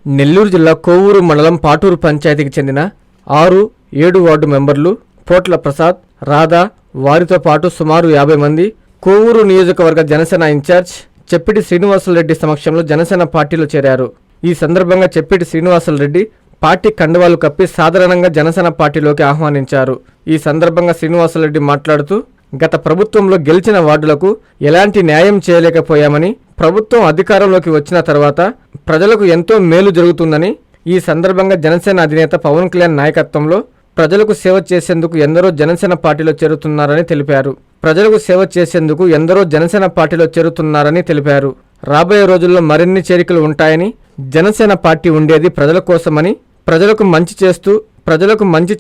నెల్లూరు జిల్లా కోవూరు మండలం పాటూరు పంచాయతీకి చెందిన 6, 7 వార్డు మెంబర్లు పోట్ల ప్రసాద్, రాధా, వారితో పాటు సుమారు 50 మంది కోవూరు నియోజకవర్గ జనసేన ఇన్ఛార్జ్ చెప్పిటి శ్రీనివాసులరెడ్డి సమక్షంలో జనసేన పార్టీలో చేరారు. ఈ సందర్భంగా చెప్పిటి శ్రీనివాసులరెడ్డి పార్టీ కండువాలు కప్పి సాధారణంగా జనసేన పార్టీలోకి ఆహ్వానించారు. ఈ సందర్భంగా శ్రీనివాసులరెడ్డి మాట్లాడుతూ గత ప్రభుత్వంలో గెలిచిన వార్డులకు ఎలాంటి న్యాయం చేయలేకపోయామని, ప్రభుత్వం అధికారంలోకి వచ్చిన తర్వాత ప్రజలకు ఎంతో మేలు జరుగుతుందని, ఈ సందర్భంగా జనసేన అధినేత పవన్ కళ్యాణ్ నాయకత్వంలో ప్రజలకు సేవ చేసేందుకు ఎందరో జనసేన పార్టీలో చేరుతున్నారని తెలిపారు. రాబోయే రోజుల్లో మరిన్ని చేరికలు ఉంటాయని, జనసేన పార్టీ ఉండేది ప్రజల కోసమని, ప్రజలకు మంచి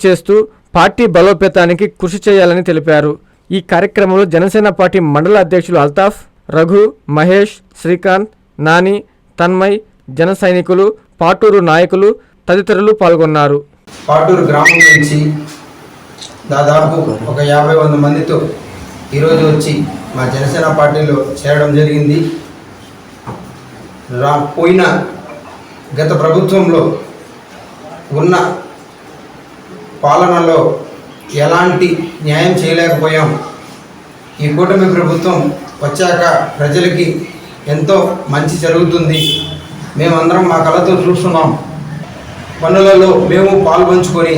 చేస్తూ పార్టీ బలోపేతానికి కృషి చేయాలని తెలిపారు. ఈ కార్యక్రమంలో జనసేన పార్టీ మండల అధ్యక్షులు అల్తాఫ్, రఘు, మహేష్, శ్రీకాంత్, నాని, తన్మయ్, జన సైనికులు, పాటూరు నాయకులు తదితరులు పాల్గొన్నారు. పాటూరు గ్రామం నుంచి దాదాపు ఒక 50 మందితో ఈరోజు వచ్చి మా జనసేన పార్టీలో చేరడం జరిగింది. పోయిన గత ప్రభుత్వంలో ఉన్న పాలనలో ఎలాంటి న్యాయం చేయలేకపోయాం. ఈ కూటమి ప్రభుత్వం వచ్చాక ప్రజలకి ఎంతో మంచి జరుగుతుంది. మేమందరం మా కళ్ళతో చూస్తున్నాం. పనులలో మేము పాల్పంచుకొని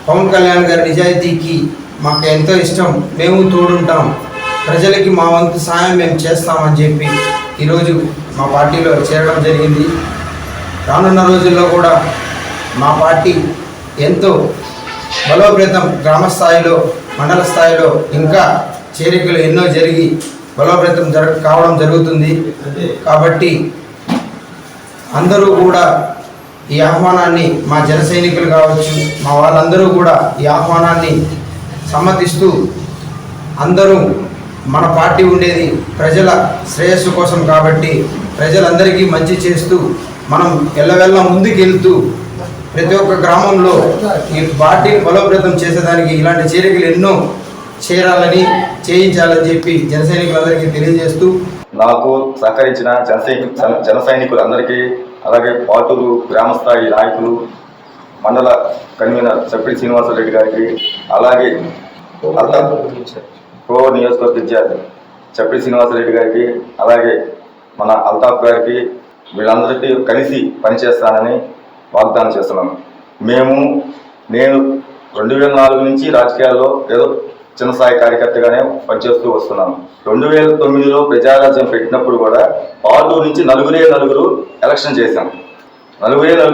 పవన్ కళ్యాణ్ గారి నిజాయితీకి మాకు ఎంతో ఇష్టం. మేము తోడుంటాం, ప్రజలకి మా వంతు సాయం మేము చేస్తామని చెప్పి ఈరోజు మా పార్టీలో చేరడం జరిగింది. రానున్న రోజుల్లో కూడా మా పార్టీ ఎంతో బలోపేతం, గ్రామ స్థాయిలో, మండల స్థాయిలో ఇంకా చేరికలు ఎన్నో జరిగి బలోపేతం కావడం జరుగుతుంది. కాబట్టి అందరూ కూడా ఈ ఆహ్వానాన్ని, మా జన సైనికులు కావచ్చు, మా వాళ్ళందరూ కూడా ఈ ఆహ్వానాన్ని సమ్మతిస్తూ, అందరూ మన పార్టీ ఉండేది ప్రజల శ్రేయస్సు కోసం కాబట్టి ప్రజలందరికీ మంచి చేస్తూ మనం ఎల్లవెల్ల ముందుకెళ్తూ ప్రతి ఒక్క గ్రామంలో ఈ పార్టీని బలోపేతం చేసేదానికి ఇలాంటి చేరికలు ఎన్నో చేయించాలని చెప్పి జన సైనికులందరికీ తెలియజేస్తూ, నాకు సహకరించిన జన సైనికులందరికీ, అలాగే పాటూరు గ్రామస్థాయి నాయకులు, మండల కన్వీనర్ చెప్పిటి శ్రీనివాసులరెడ్డి గారికి, అలాగే కోవూరు నియోజకవర్గ ఇన్ఛార్జ్ చెప్పిటి శ్రీనివాసులరెడ్డి గారికి, అలాగే మన అల్తాఫ్ గారికి, వీళ్ళందరికీ కలిసి పనిచేస్తానని వాగ్దానం చేస్తున్నాను. నేను 2004 నుంచి రాజకీయాల్లో ఏదో చిన్న స్థాయి కార్యకర్తగానే పనిచేస్తూ వస్తున్నాను. 2009లో ప్రజారాజ్యం పెట్టినప్పుడు కూడా పాటూరు నుంచి నలుగురే ఎలక్షన్ చేశాం. నలుగురే ఆ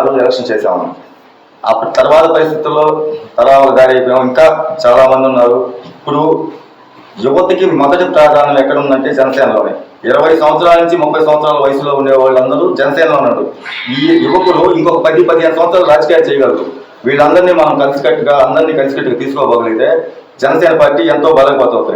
రోజు ఎలక్షన్ చేసాము. అప్పటి తర్వాత పరిస్థితుల్లో తరాల దారి అయిపోయాం. ఇంకా చాలామంది ఉన్నారు. ఇప్పుడు యువతకి మొదటి ప్రాధాన్యం ఎక్కడ ఉందంటే జనసేనలోనే. 20 సంవత్సరాల నుంచి 30 సంవత్సరాల వయసులో ఉండే వాళ్ళందరూ జనసేనలో ఉన్నారు. ఈ యువకులు ఇంకొక 10-15 సంవత్సరాలు రాజకీయాలు చేయగలరు. వీళ్ళందరినీ మనం కలిసికట్టుగా తీసుకోగలిగితే జనసేన పార్టీ ఎంతో బలపడుతుంది.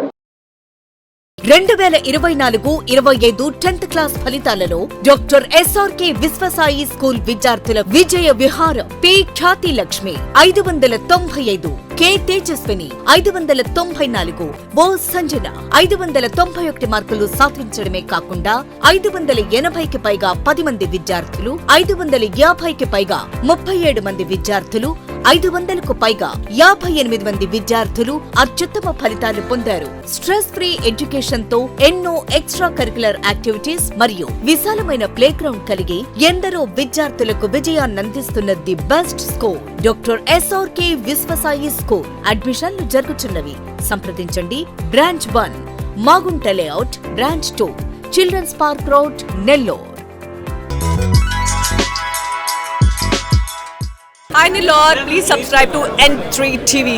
2024-25 10th క్లాస్ ఫలితాలలో డాక్టర్ SRK విశ్వసాయి స్కూల్ విద్యార్థుల విజయ విహారం పి ఖ్యాతి లక్ష్మి 595, కె తేజస్విని 594, ఓ సంజన 591 మార్కులు సాధించడమే కాకుండా 580కి పైగా 10 మంది విద్యార్థులు, 550కి పైగా 37 మంది విద్యార్థులు, 500కు పైగా 58 మంది విద్యార్థులు అత్యుత్తమ ఫలితాలు పొందారు. స్ట్రెస్ ఫ్రీ ఎడ్యుకేషన్ తో ఎన్నో ఎక్స్ట్రా కరిక్యులర్ యాక్టివిటీస్ మరియు విశాలమైన ప్లే గ్రౌండ్ కలిగి ఎందరో విద్యార్థులకు విజయాన్నందిస్తున్న the best school doctor SRK Vishwasai school. అడ్మిషన్లు జరుగుతున్నవి. సంప్రదించండి. Branch 1 Magunta layout, branch 2 children's park road, Nellore. Hi Nilor, please subscribe to N3 TV.